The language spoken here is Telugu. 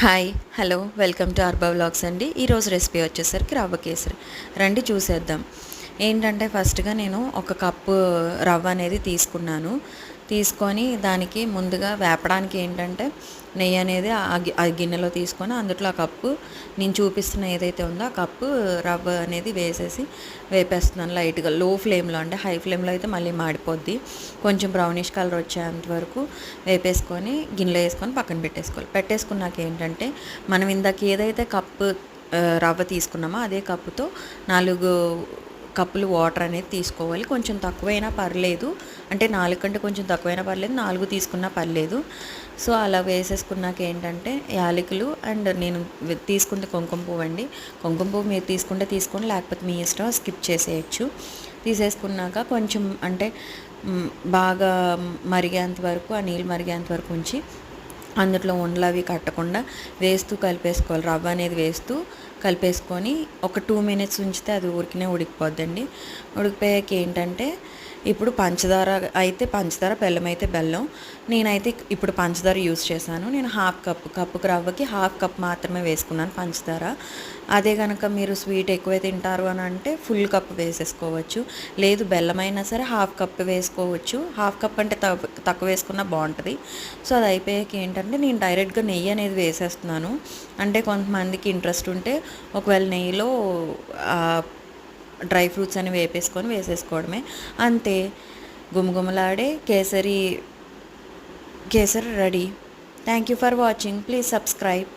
Hi hello welcome to Arba vlogs అండి. ఈరోజు రెసిపీ వచ్చేసరికి రవ్వ కేసరి. రండి చూసేద్దాం. ఏంటంటే ఫస్ట్గా నేను ఒక కప్పు రవ్వ అనేది తీసుకొని దానికి ముందుగా వేపడానికి ఏంటంటే నెయ్యి అనేది ఆ గిన్నెలో తీసుకొని అందులో ఆ కప్పు నేను చూపిస్తున్న ఏదైతే ఉందో ఆ కప్పు రవ్వ అనేది వేసేసి వేపేస్తున్నాను లైట్గా లో ఫ్లేమ్లో. అంటే హై ఫ్లేమ్లో అయితే మళ్ళీ మాడిపోద్ది. కొంచెం బ్రౌనిష్ కలర్ వచ్చేంత వరకు వేపేసుకొని గిన్నెలో వేసుకొని పక్కన పెట్టేసుకున్నాక ఏంటంటే మనం ఇందాక ఏదైతే కప్పు రవ్వ తీసుకున్నామో అదే కప్పుతో 4 కప్పులు వాటర్ అనేది తీసుకోవాలి. కొంచెం తక్కువైనా పర్లేదు, అంటే 4 కంటే కొంచెం తక్కువైనా పర్లేదు, 4 తీసుకున్నా పర్లేదు. సో అలా వేసేసుకున్నాక ఏంటంటే యాలకులు అండ్ నేను తీసుకుంటే కుంకుమ పువ్వు అండి. కుంకుమ పువ్వు మీరు తీసుకుంటే తీసుకోండి, లేకపోతే మీ ఇష్టం, స్కిప్ చేసేయచ్చు. తీసేసుకున్నాక కొంచెం అంటే బాగా మరిగేంత వరకు, ఆ నీళ్ళు మరిగేంత వరకు ఉంచి అందులో ఉండలు అవి కట్టకుండా వేస్తూ కలిపేసుకోవాలి. రవ్వ అనేది వేస్తూ కలిపేసుకొని ఒక 2 మినిట్స్ ఉంచితే అది ఊరికనే ఉడికిపోద్దండి. ఉడికిపోయాక ఏంటంటే ఇప్పుడు పంచదార అయితే పంచదార, బెల్లం అయితే బెల్లం. నేనైతే ఇప్పుడు పంచదార యూస్ చేశాను. నేను కప్పుకు రవ్వకి హాఫ్ కప్ మాత్రమే వేసుకున్నాను పంచదార. అదే కనుక మీరు స్వీట్ ఎక్కువ తింటారు అని అంటే ఫుల్ కప్ వేసేసుకోవచ్చు. లేదు బెల్లం అయినా సరే హాఫ్ కప్ వేసుకోవచ్చు. హాఫ్ కప్ అంటే తక్కువ వేసుకున్నా బాగుంటుంది. సో అది అయిపోయాక ఏంటంటే నేను డైరెక్ట్గా నెయ్యి అనేది వేసేస్తున్నాను. అంటే కొంతమందికి ఇంట్రెస్ట్ ఉంటే ఒకవేళ నెయ్యిలో డ్రై ఫ్రూట్స్ అని వేసేసుకోవడమే, అంతే. గుమగుమలాడే kesari ready. Thank you for watching. Please subscribe.